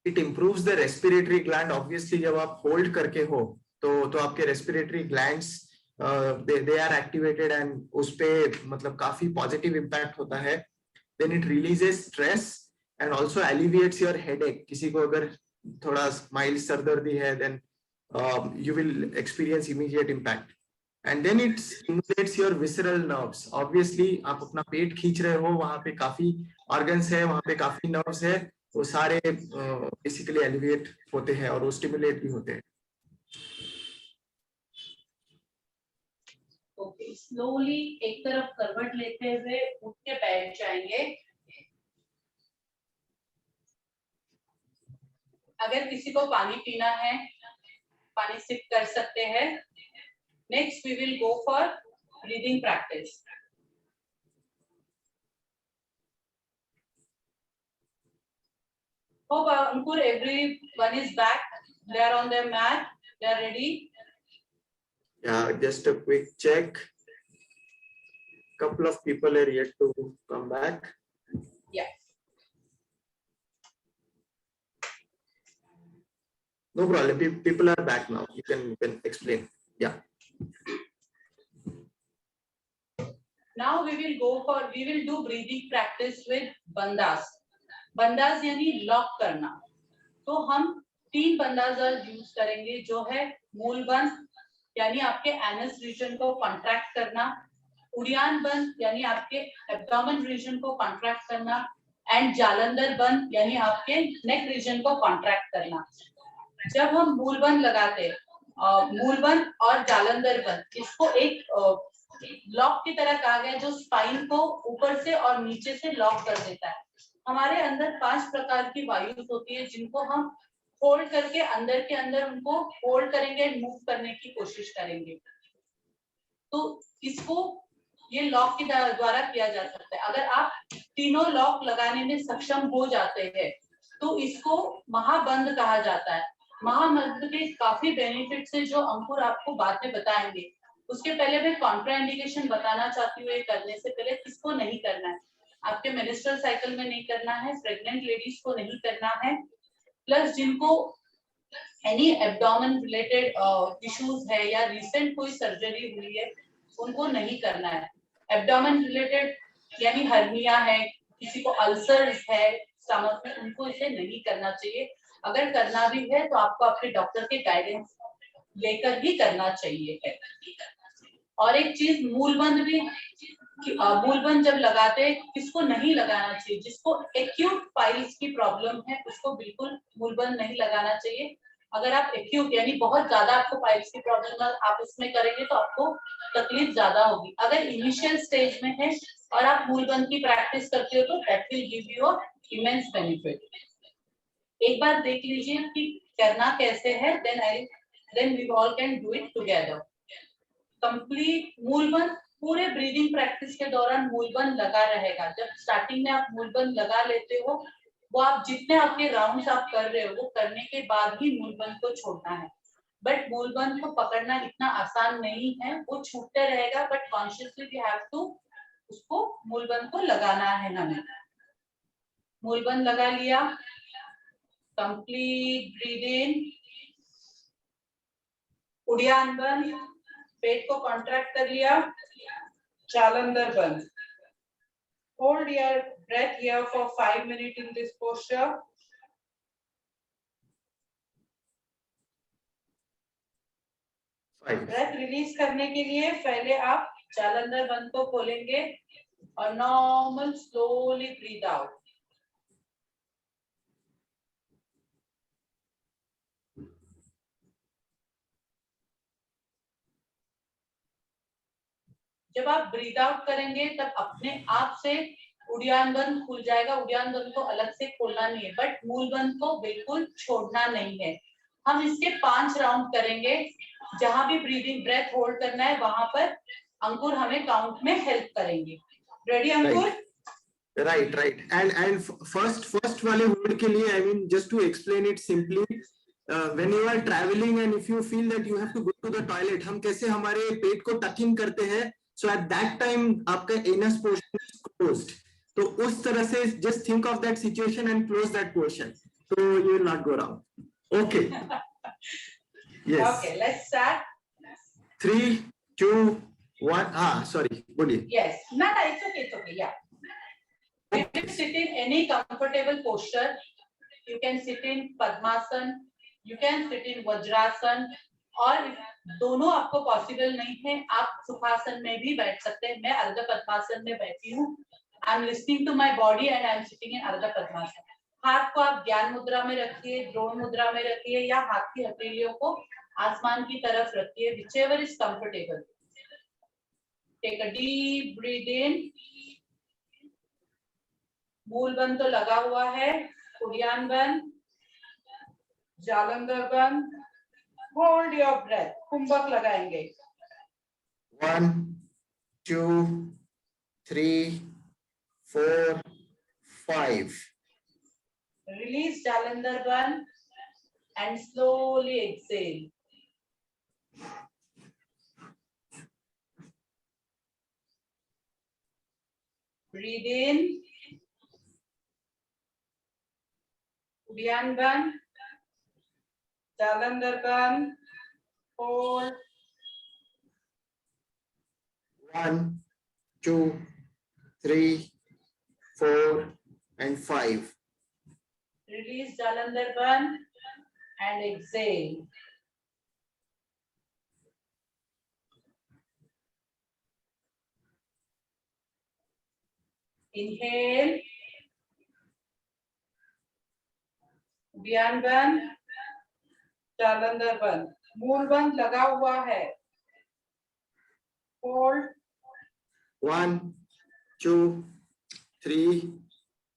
It improves the respiratory gland. Obviously जब आप hold करके हो, तो आपके respiratory glands they are activated and उस पे मतलब काफी positive impact होता है। Then it releases stress and also alleviates your headache. किसी को अगर थोड़ा mild सरदर्दी है, then you will experience immediate impact. And then it stimulates your visceral nerves. Obviously आप अपना पेट खींच रहे हो, वहां पे काफी organs है, वहां पे काफी nerves है, वो सारे basically alleviate होते हैं और वो stimulate भी होते हैं। Okay, slowly एक तरफ करवट लेते हुए उठ के बैठ जाएंगे। अगर किसी को पानी पीना है, पानी सिप कर सकते हैं। Next we will go for breathing practice. Hope Ankur, everyone is back. They are on their mat. They are ready. Yeah, just a quick check. Couple of people are yet to come back. Yeah. No problem. People are back now. You can explain. Yeah. Now we will do breathing practice with bandas. बंदाज यानी lock करना। तो हम 3 बंदाज use करेंगे, जो है मूल बंद यानी आपके एनस रीजन को कॉन्ट्रैक्ट करना, उड़ियान बंद यानी आपके एब्डोमेन रीजन को कॉन्ट्रैक्ट करना, एंड जालंधर बंद यानी आपके नेक रीजन को कॉन्ट्रैक्ट करना। जब हम मूल बंद लगाते मूल बंद और जालंधर बंद, इसको एक लॉक की तरह कहा गया जो स्पाइन को ऊपर से और नीचे से लॉक कर देता है। हमारे अंदर 5 प्रकार की वायुस होती है जिनको हम होल्ड करके अंदर के अंदर उनको होल्ड करेंगे, मूव करने की कोशिश करेंगे। तो इसको ये लॉक के द्वारा किया जा सकता है। अगर आप तीनों लॉक लगाने में सक्षम हो जाते हैं तो इसको महाबंद कहा जाता है। महाबंद के काफी बेनिफिट्स है जो अंकुर आपको बाद में बताएंगे। उसके पहले मैं कॉन्ट्राइंडिकेशन बताना चाहती हूँ। ये करने से पहले किसको नहीं करना है, आपके मेंस्ट्रुअल साइकिल में नहीं करना है, प्रेग्नेंट लेडीज को नहीं करना है, प्लस जिनको एनी एब्डोमेन रिलेटेड इश्यूज है या रिसेंट कोई सर्जरी हुई है उनको नहीं करना है। एब्डोमेन रिलेटेड यानी हर्निया है, किसी को अल्सर्स है स्टमक में, उनको इसे नहीं करना चाहिए। अगर करना भी है तो आपको अपने डॉक्टर के गाइडेंस लेकर ही करना चाहिए है। और एक चीज मूलबंद भी, मूलबंद जब लगाते हैं किसको नहीं लगाना चाहिए, जिसको एक्यूट पाइल्स की प्रॉब्लम है उसको बिल्कुल मूलबंद नहीं लगाना चाहिए। अगर आप एक्यूट यानी बहुत ज्यादा आपको पाइल्स की प्रॉब्लम है, आप इसमें करेंगे तो आपको तकलीफ ज्यादा होगी। अगर इनिशियल स्टेज में है और आप मूलबंद की प्रैक्टिस करते हो तो that will give you a immense benefit. एक बार देख लीजिए कि करना कैसे है, then we all can do it together. Complete मूलबंद पूरे ब्रीदिंग प्रैक्टिस के दौरान मूलबंद लगा रहेगा। जब स्टार्टिंग में आप मूलबंद लगा लेते हो, वो आप जितने आपके राउंड्स आप कर रहे हो वो करने के बाद ही मूलबंद को छोड़ना है। बट मूलबंद को पकड़ना इतना आसान नहीं है, वो छूटते रहेगा, but consciously we have to उसको मूलबंद को लगाना है हमें। मूलबंद लगा लिया, कंप्लीट ब्रीद इन, उड़ियान बंद, पेट को कॉन्ट्रैक्ट कर लिया, जालंधर बंद। Hold your breath here for 5 minutes in this posture. Breath release करने के लिए पहले आप जालंधर बंद को खोलेंगे और नॉर्मल स्लोली ब्रीथ आउट। जब आप ब्रीथ आउट करेंगे तब अपने आप से उड़ियान बंद खुल जाएगा। उड़ियान बंद को अलग से खोलना नहीं है, बट मूल बंद को बिल्कुल छोड़ना नहीं है। हम इसके 5 राउंड करेंगे। जहां भी ब्रीदिंग ब्रेथ होल्ड करना है वहां पर अंकुर हमें काउंट में हेल्प करेंगे। Ready Ankur? Right. And first वाले होल्ड के लिए, I mean, just to explain it simply, when you are traveling and if you feel that you have to go to the toilet, हम कैसे हमारे पेट को talking करते हैं, so at that time आपका anus portion is closed. तो उस तरह से just think of that situation and close that portion, so you will not go wrong. Okay. Yes. Okay, let's start. 3, 2, 1. Sorry, बोलिए. Yes. No, it's okay. Yeah. You can sit in any comfortable posture. You can sit in Padmasan, you can sit in Vajrasan, और दोनों आपको possible नहीं है आप सुखासन में भी बैठ सकते हैं। मैं अर्ध पद्मासन में बैठी हूँ। I am listening to my body and I am sitting in Ardha Padmasana. हाथ को आप ज्ञान मुद्रा में रखिए, द्रोण मुद्रा में रखिए, या हाथ की हथेलियों को आसमान की तरफ रखिए, whichever is comfortable. Take a deep breath in. मूल बंद तो लगा हुआ है, उड़ियान बंद, जालंधर बंद, होल्ड योर ब्रेथ, कुंभक लगाएंगे। 1 2 3 4 5 Release जालंधर बंद and slowly exhale. Breathe in, Uddiyana बंद, जालंधर बंद, hold, 1 2 3 4 and 5 release जालंधर बंद and exhale. Inhale, उड़ियान बंद, जालंधर बंद, मूल बंद लगा हुआ है। Hold, 1 2 3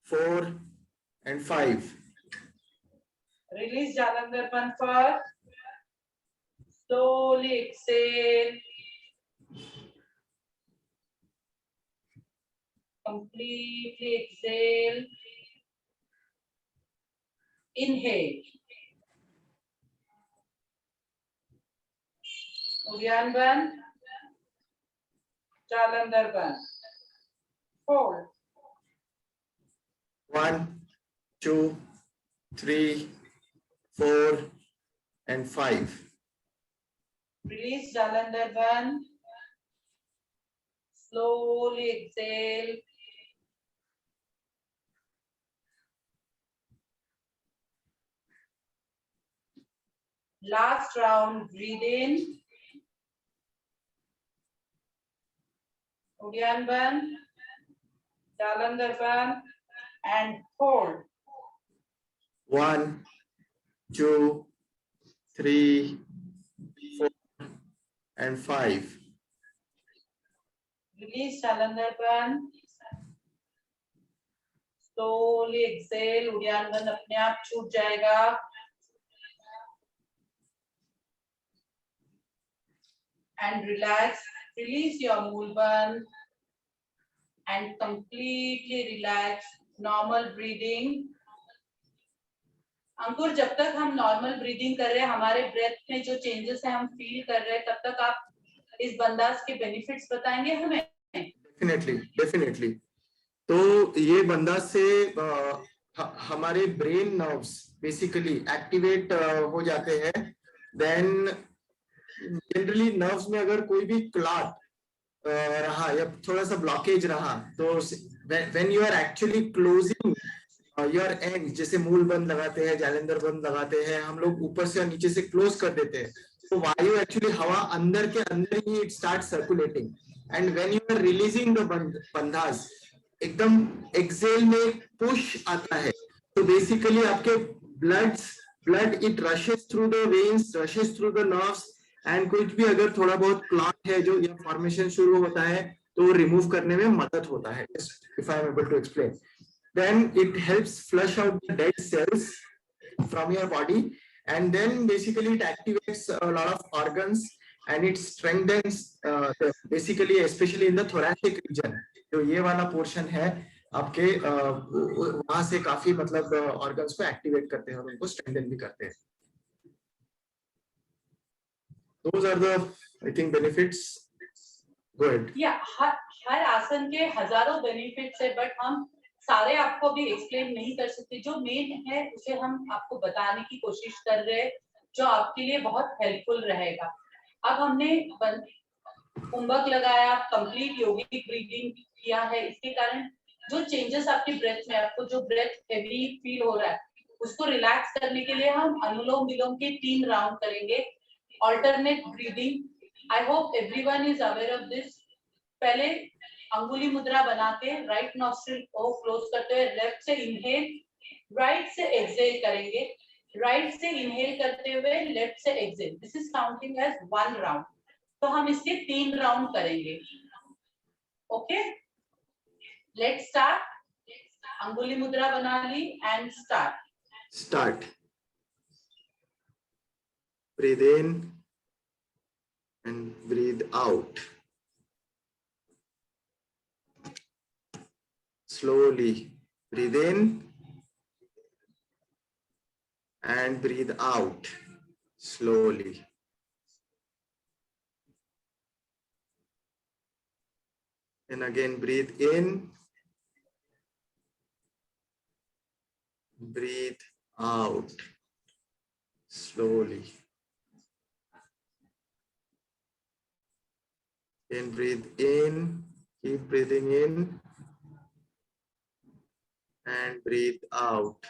4 and 5 release जालंधर बंद first, slowly exhale, completely exhale, inhale, Uddiyana बंद, जालंधर बंद, hold, 1 2 3 4 and 5 release जालंधर बंद, slowly exhale, last round, breathe in, Uddiyana बंद, जालंधर बंद and hold, 1 2 3 4 and 5 release Jalandhar बंद, slowly exhale, उड़ियान बंद अपने आप छूट जाएगा। And relax, release your मूल बंद and completely relax, normal breathing. अंकुर, जब तक हम नॉर्मल ब्रीदिंग कर रहे हैं, हमारे ब्रेथ में जो चेंजेस है हम फील कर रहे हैं, तब तक आप इस बंदास के बेनिफिट्स बताएंगे हमें? डेफिनेटली। तो ये बंदास से हमारे ब्रेन नर्व्स बेसिकली एक्टिवेट हो जाते हैं। देन जनरली नर्व्स में अगर कोई भी क्लॉट रहा या थोड़ा सा ब्लॉकेज रहा, तो when you are actually closing your end, जैसे मूल बंद लगाते हैं, जालंधर बंद लगाते हैं, हम लोग ऊपर से और नीचे से क्लोज कर देते हैं, तो वायु एक्चुअली हवा अंदर के अंदर ही it start circulating. And when you are releasing the bandhas, एकदम एक्सेल में पुश आता है, तो बेसिकली आपके blood it rushes through the veins, rushes through the nerves, and कुछ भी अगर थोड़ा बहुत क्लॉट है जो या फॉर्मेशन शुरू होता है तो वो रिमूव करने में मदद होता है। If I am able to explain, then it helps flush out the dead cells from your body, and then basically it activates a lot of organs and it strengthens basically especially in the thoracic region, जो ये वाला portion है आपके वहां से काफी मतलब organs को एक्टिवेट करते हैं और उनको स्ट्रेंथन भी करते हैं। Those are the, I think, benefits. Go ahead. Yeah, हर आसन के हजारों बेनिफिट्स है, बट हम सारे आपको भी एक्सप्लेन नहीं कर सकते। जो मेन है उसे हम आपको बताने की कोशिश कर रहे हैं, जो आपके लिए बहुत हेल्पफुल रहेगा। अब हमने कुंभक लगाया, कंप्लीट योगिक ब्रीदिंग किया है, इसके कारण जो चेंजेस आपके ब्रेथ में, आपको जो ब्रेथ हेवी फील हो रहा है, उसको रिलैक्स करने के लिए हम अनुलोम विलोम के 3 राउंड करेंगे, alternate breathing. I hope everyone is aware of this. पहले अंगुली मुद्रा बना के राइट नॉस्ट्रिल को क्लोज करते हुए लेफ्ट से इनहेल, राइट से एक्सहेल करेंगे, राइट से इनहेल करते हुए लेफ्ट से exhale. This is counting as 1 round. तो हम इसके 3 राउंड करेंगे। Okay, let's start. अंगुली मुद्रा बना ली and start. breathe in and breathe out. Slowly breathe in and breathe out slowly. And again breathe in, breathe out slowly. And breathe in, keep breathing in and breathe out.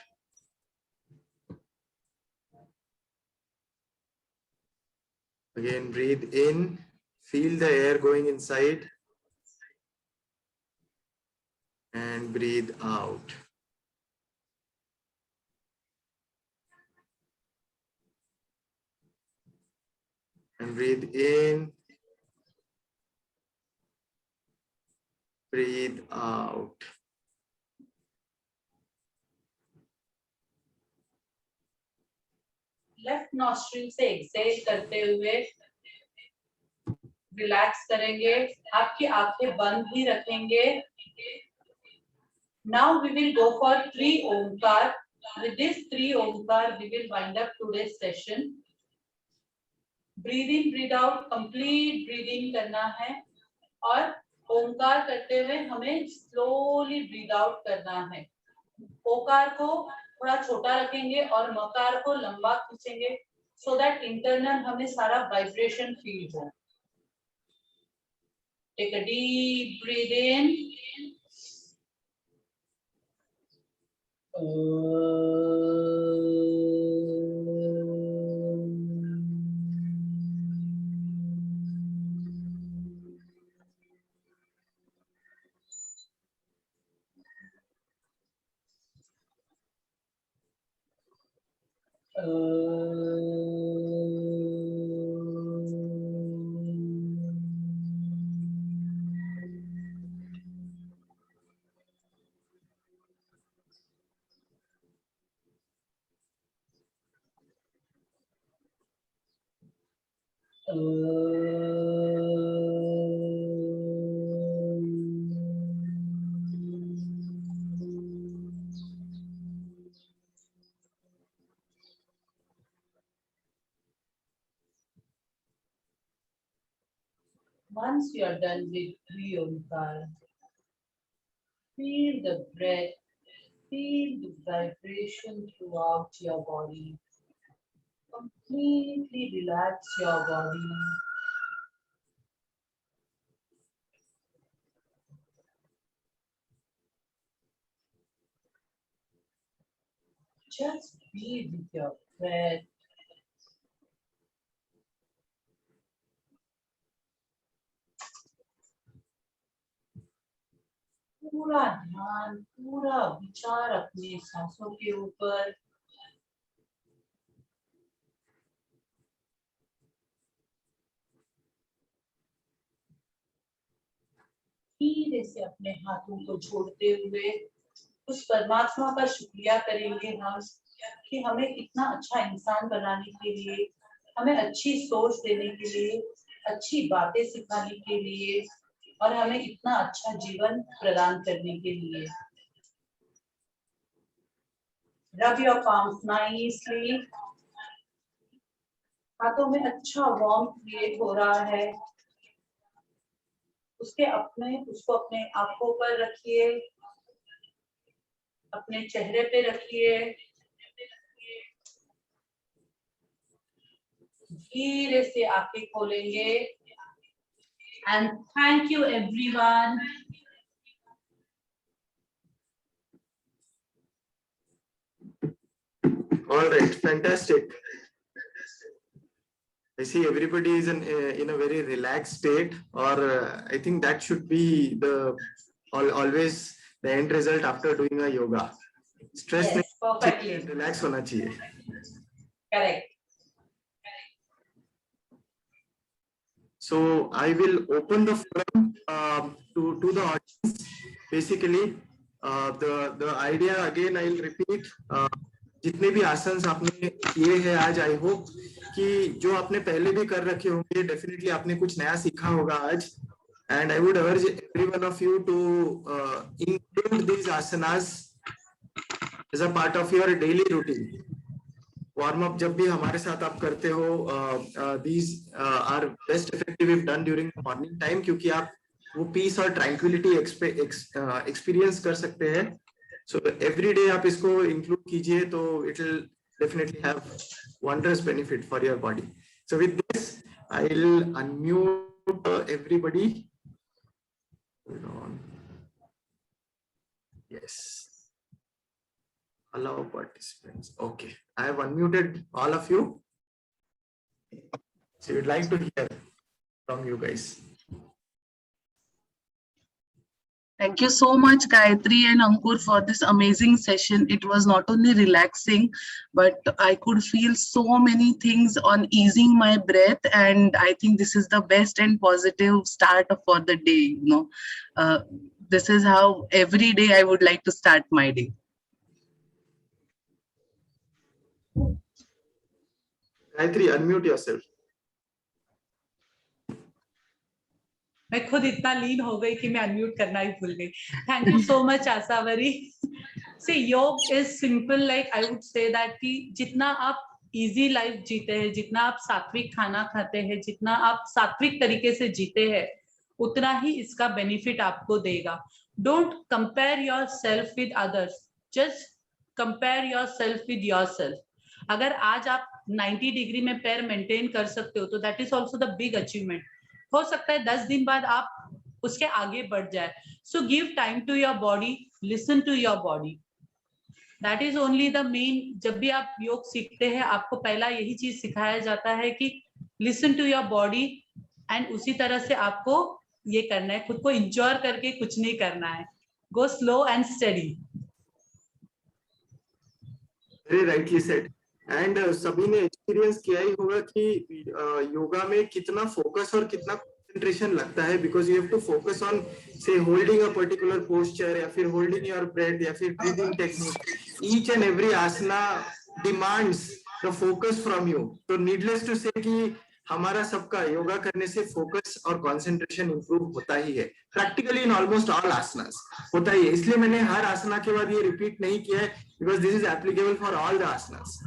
Again breathe in, feel the air going inside and breathe out. And breathe in, breathe out. Left nostril से Excel करते हुए relax करेंगे, आपकी आंखें बंद ही रखेंगे. Now we will go for 3 Omkar. With this 3 Omkar, we will wind up today's session. Breathe in, breathe out, complete breathing करना है और ओमकार करते हुए हमें slowly breathe out करना है. ओकार को थोड़ा छोटा रखेंगे और मकार को लंबा खींचेंगे so that internal हमें सारा vibration feel हो. Take a deep breathe in. Once you are done with 3 Omkar, feel the breath, feel the vibration throughout your body. Completely relax your body. Just be with your breath. पूरा ध्यान, पूरा विचार अपने सांसों के ऊपर. धीरे से अपने हाथों को जोड़ते हुए उस परमात्मा का शुक्रिया करेंगे हम कि हमें इतना अच्छा इंसान बनाने के लिए, हमें अच्छी सोच देने के लिए, अच्छी बातें सिखाने के लिए और हमें इतना अच्छा जीवन प्रदान करने के लिए. Rub your palms nicely. हाथों में अच्छा वार्म क्रिएट हो रहा है. उसको अपने आंखों पर रखिए, अपने चेहरे पे रखिए. धीरे से आंखें खोलेंगे. And thank you everyone. All right, fantastic. I see everybody is in a very relaxed state, or I think that should be always the end result after doing a yoga. Stress Yes, perfectly. Relax होना चाहिए. Correct. So I will open the forum to the audience. Basically, the idea again I'll repeat. जितने भी आसन्स आपने किए हैं आज, I hope कि जो आपने पहले भी कर रखे होंगे, डेफिनेटली आपने कुछ नया सीखा होगा आज. And I would urge every one of you to include these asanas as a part of your daily routine. Warm up जब भी हमारे साथ आप करते हो, these are best effective if done during the morning time, क्योंकि आप वो peace और tranquility experience कर सकते हैं. So every day आप इसको include कीजिए तो it will definitely have wondrous benefit for your body. So with this, I'll unmute everybody. Hold on. Yes. Allow participants. Okay. I have unmuted all of you. So we'd like to hear from you guys. Thank you so much, Gayatri and Ankur, for this amazing session. It was not only relaxing, but I could feel so many things on easing my breath, and I think this is the best and positive start for the day. This is how every day I would like to start my day. Gayatri, unmute yourself. मैं खुद इतना लीन हो गई कि मैं unmute करना ही भूल गई. Thank you so much Asavari. से योग is simple, like I would say that कि जितना आप इजी लाइफ जीते हैं, जितना आप सात्विक खाना खाते हैं, जितना आप सात्विक तरीके से जीते हैं, उतना ही इसका बेनिफिट आपको देगा. Don't compare your self with others, just compare your self with your self. अगर आज आप 90 डिग्री में पैर मेंटेन कर सकते हो तो that is also the big achievement. हो सकता है 10 दिन बाद आप उसके आगे बढ़ जाए. So give time to your body, listen to your body. That is only the main. जब भी आप योग सीखते हैं आपको पहला यही चीज सिखाया जाता है कि listen to your body, and उसी तरह से आपको ये करना है. खुद को इंजॉय करके कुछ नहीं करना है. Go slow and study. Very rightly said. And सभी ने एक्सपीरियंस किया ही होगा कि योगा में कितना फोकस और कितना कंसंट्रेशन लगता है, because you have to focus on say holding a particular posture या फिर होल्डिंग योर ब्रेथ या फिर breathing technique. Each and every asana demands the focus from you. तो नीडलेस टू से कि हमारा सबका योगा करने से फोकस और कंसंट्रेशन इंप्रूव होता ही है. प्रैक्टिकली इन ऑलमोस्ट ऑल आसनास होता ही है. इसलिए मैंने हर आसना के बाद ये रिपीट नहीं किया है, because this is applicable for all the asanas.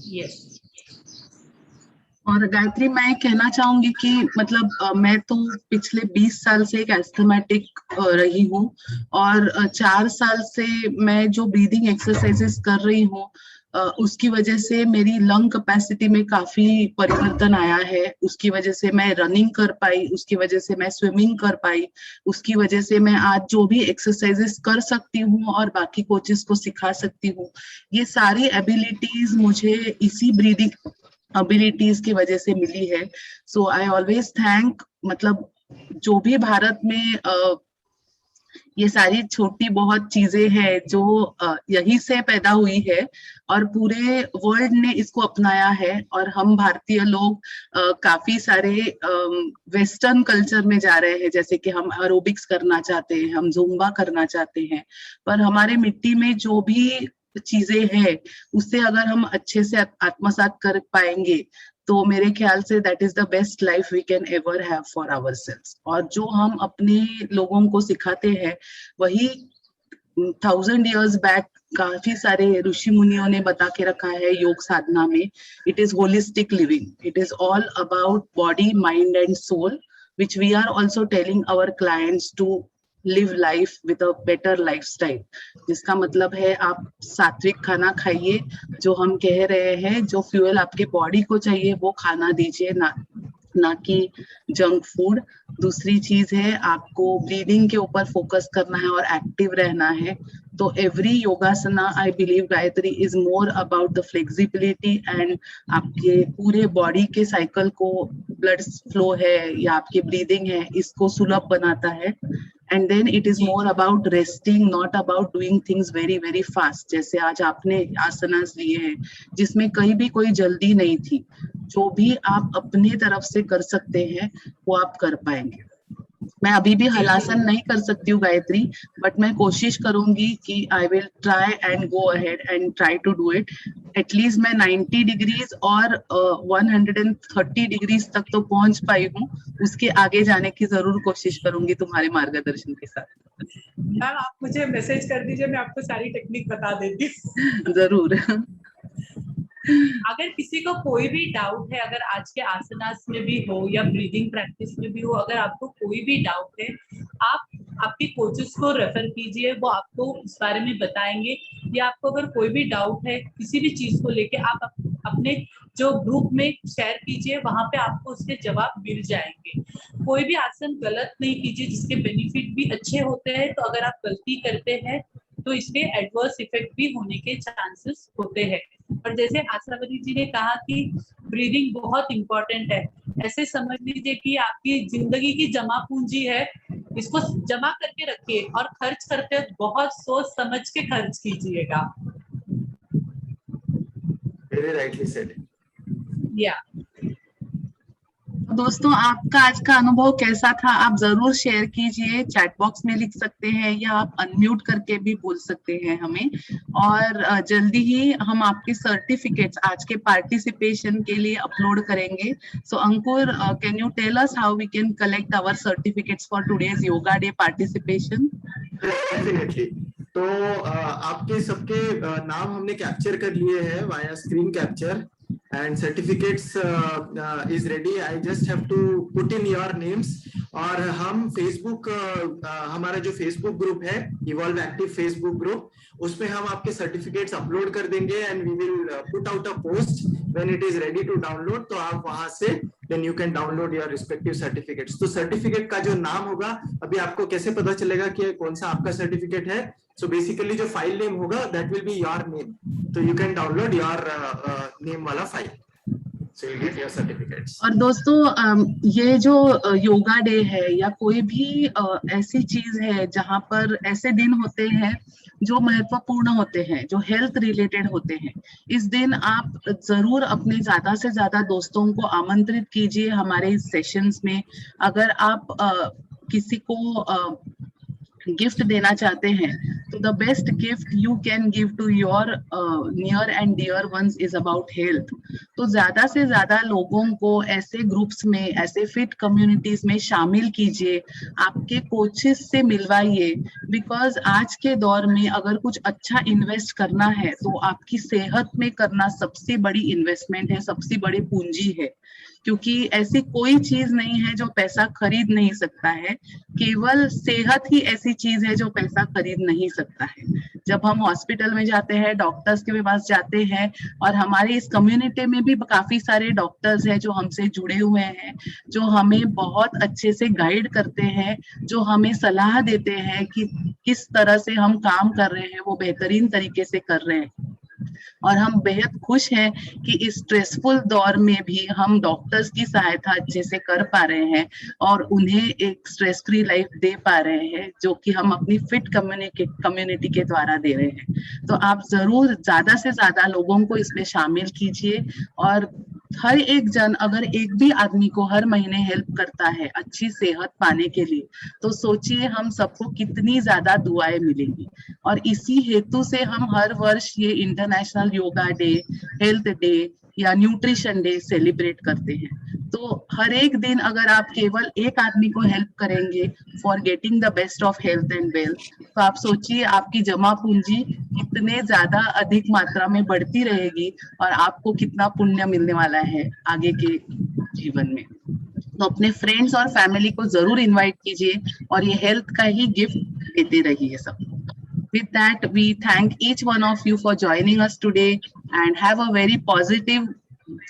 Yes. और गायत्री, मैं कहना चाहूंगी कि मतलब मैं तो पिछले 20 साल से एक एस्थमेटिक रही हूँ, और 4 साल से मैं जो ब्रीदिंग एक्सरसाइजेस कर रही हूँ उसकी वजह से मेरी लंग कैपेसिटी में काफी परिवर्तन आया है. उसकी वजह से मैं रनिंग कर पाई, उसकी वजह से मैं स्विमिंग कर पाई, उसकी वजह से मैं आज जो भी एक्सरसाइजेस कर सकती हूँ और बाकी कोचेस को सिखा सकती हूँ. ये सारी एबिलिटीज मुझे इसी ब्रीदिंग एबिलिटीज की वजह से मिली है. सो आई ऑलवेज थैंक, मतलब जो भी भारत में ये सारी छोटी बहुत चीजें हैं जो यहीं से पैदा हुई है और पूरे वर्ल्ड ने इसको अपनाया है. और हम भारतीय लोग काफी सारे वेस्टर्न कल्चर में जा रहे हैं, जैसे कि हम एरोबिक्स करना चाहते हैं, हम जुम्बा करना चाहते हैं, पर हमारे मिट्टी में जो भी चीजें हैं उससे अगर हम अच्छे से आत्मसात कर पाएंगे तो मेरे ख्याल से that is the best life we can ever have for ourselves. और जो हम अपने लोगों को सिखाते हैं वही 1000 years बैक काफी सारे ऋषि मुनियों ने बता के रखा है योग साधना में. It is holistic living, it is all about body, mind and soul, which we are also telling our clients to live life with a better lifestyle. जिसका मतलब है आप सात्विक खाना खाइए, जो हम कह रहे हैं, जो फ्यूल आपके बॉडी को चाहिए वो खाना दीजिए, ना कि जंक फूड. दूसरी चीज है आपको ब्रीदिंग के ऊपर फोकस करना है और एक्टिव रहना है. तो every योगासना I believe Gayatri is more about the flexibility and आपके पूरे बॉडी के साइकिल को, ब्लड फ्लो है या आपकी ब्रीदिंग है, इसको सुलभ बनाता है. And then it is more about resting, not about doing things very very fast. जैसे आज आपने आसनास लिए हैं जिसमें कहीं भी कोई जल्दी नहीं थी. जो भी आप अपने तरफ से कर सकते हैं वो आप कर पाएंगे. मैं अभी भी हलासन नहीं कर सकती हूँ गायत्री, बट मैं कोशिश करूंगी कि I will try and go ahead and try to do it. At least मैं 90 डिग्रीज और 130 डिग्रीज तक तो पहुंच पाई हूँ। उसके आगे जाने की जरूर कोशिश करूंगी तुम्हारे मार्गदर्शन के साथ। मैम आप मुझे मैसेज कर दीजिए, मैं आपको सारी टेक्निक बता देती हूँ। जरूर। अगर किसी को कोई भी डाउट है, अगर आज के आसनास में भी हो या ब्रीदिंग प्रैक्टिस में भी हो, अगर आपको कोई भी डाउट है, आप आपके कोचेस को रेफर कीजिए, वो आपको उस बारे में बताएंगे। या आपको अगर कोई भी डाउट है किसी भी चीज को लेके, आप अपने जो ग्रुप में शेयर कीजिए, वहां पे आपको उसके जवाब मिल जाएंगे। कोई भी आसन गलत नहीं कीजिए, जिसके बेनिफिट भी अच्छे होते हैं। तो अगर आप गलती करते हैं तो इसके एडवर्स इफेक्ट भी होने के चांसेस होते हैं। और जैसे आशावती जी ने कहा कि ब्रीदिंग बहुत इंपॉर्टेंट है, ऐसे समझ लीजिए कि आपकी जिंदगी की जमा पूंजी है, इसको जमा करके रखिए और खर्च करते वक्त बहुत सोच समझ के खर्च कीजिएगा। Very rightly said. या दोस्तों, आपका आज का अनुभव कैसा था? आप जरूर शेयर कीजिए, चैट बॉक्स में लिख सकते हैं या आप अनम्यूट करके भी बोल सकते हैं हमें। और जल्दी ही हम आपके सर्टिफिकेट्स आज के पार्टिसिपेशन के लिए अपलोड करेंगे। So Ankur, can you tell us how we can collect our certificates for today's yoga day participation? Definitely. तो आपके सबके नाम हमने कैप्चर कर लिए हैं via screen capture, and certificates is ready. I just have to put in your names. और हम Facebook हमारा जो Facebook ग्रुप है, इवॉल्व एक्टिव Facebook ग्रुप, उसमें हम आपके सर्टिफिकेट्स अपलोड कर देंगे and we will put out a post when it is ready to download. तो आप वहां से then you can download your respective certificates. तो सर्टिफिकेट का जो नाम होगा, अभी आपको कैसे पता चलेगा कि कौन सा आपका सर्टिफिकेट है? सो बेसिकली जो फाइल नेम होगा that will be your name, तो you can download your name वाला file. So you'll get your certificates. और दोस्तों, ये जो योगा डे है या कोई भी ऐसी चीज है जहां पर ऐसे दिन होते हैं जो महत्वपूर्ण होते हैं, जो हेल्थ रिलेटेड होते हैं, इस दिन आप जरूर अपने ज्यादा से ज्यादा दोस्तों को आमंत्रित कीजिए हमारे इस सेशंस में। अगर आप किसी को गिफ्ट देना चाहते हैं तो the best gift you can give to your near and dear ones is about health. तो ज्यादा से ज्यादा लोगों को ऐसे ग्रुप्स में, ऐसे फिट कम्युनिटीज में शामिल कीजिए, आपके कोचेस से मिलवाइए। बिकॉज आज के दौर में अगर कुछ अच्छा इन्वेस्ट करना है तो आपकी सेहत में करना सबसे बड़ी इन्वेस्टमेंट है, सबसे बड़ी पूंजी है। क्योंकि ऐसी कोई चीज नहीं है जो पैसा खरीद नहीं सकता है, केवल सेहत ही ऐसी चीज है जो पैसा खरीद नहीं सकता है। जब हम हॉस्पिटल में जाते हैं, डॉक्टर्स के पास जाते हैं, और हमारे इस कम्युनिटी में भी काफी सारे डॉक्टर्स हैं जो हमसे जुड़े हुए हैं, जो हमें बहुत अच्छे से गाइड करते हैं, जो हमें सलाह देते हैं कि किस तरह से हम काम कर रहे हैं वो बेहतरीन तरीके से कर रहे हैं। और हम बेहद खुश हैं कि इस स्ट्रेसफुल दौर में भी हम डॉक्टर्स की सहायता अच्छे से कर पा रहे हैं और उन्हें एक स्ट्रेस फ्री लाइफ दे पा रहे हैं, जो कि हम अपनी फिट कम्युनिटी के द्वारा दे रहे हैं। तो आप जरूर ज्यादा से ज्यादा लोगों को इसमें शामिल कीजिए। और हर एक जन अगर एक भी आदमी को हर महीने हेल्प करता है अच्छी सेहत पाने के लिए, तो सोचिए हम सबको कितनी ज्यादा दुआएं मिलेंगी। और इसी हेतु से हम हर वर्ष ये international yoga day, health day या न्यूट्रिशन डे सेलिब्रेट करते हैं। तो हर एक दिन अगर आप केवल एक आदमी को हेल्प करेंगे for getting the best of health and wealth, तो आप सोचिए आपकी जमा पूंजी कितने ज्यादा अधिक मात्रा में बढ़ती रहेगी और आपको कितना पुण्य मिलने वाला है आगे के जीवन में। तो अपने फ्रेंड्स और फैमिली को जरूर इनवाइट कीजिए और ये हेल्थ का ही गिफ्ट देते रहिए सब। With that, we thank each one of you for joining us today and have a very positive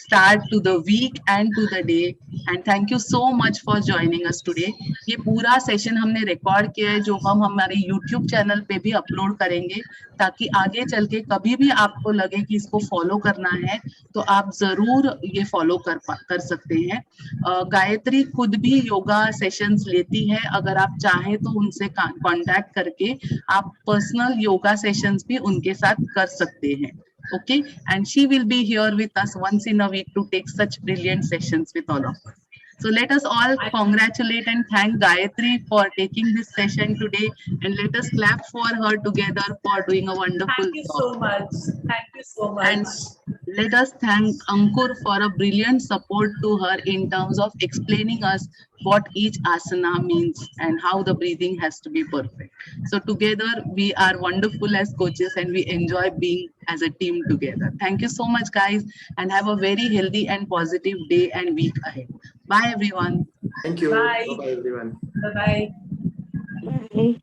start to the week and to the day. And thank you so much for joining us today. ये पूरा session हमने record किया है जो हम हमारे YouTube channel पे भी अपलोड करेंगे, ताकि आगे चल के कभी भी आपको लगे कि इसको फॉलो करना है तो आप जरूर ये फॉलो कर सकते हैं। गायत्री खुद भी योगा सेशंस लेती है, अगर आप चाहें तो उनसे कांटेक्ट करके आप पर्सनल योगा सेशंस भी उनके साथ कर सकते हैं। Okay, and she will be here with us once in a week to take such brilliant sessions with all of us. So let us all congratulate and thank Gayatri for taking this session today, and let us clap for her together for doing a wonderful Thank you job. so much. Thank you so much. And let us thank Ankur for a brilliant support to her in terms of explaining us what each asana means and how the breathing has to be perfect. So together we are wonderful as coaches and we enjoy being as a team together. Thank you so much, guys, and have a very healthy and positive day and week ahead. Bye, everyone. Thank you. Bye. Bye-bye, everyone. Bye-bye. Bye.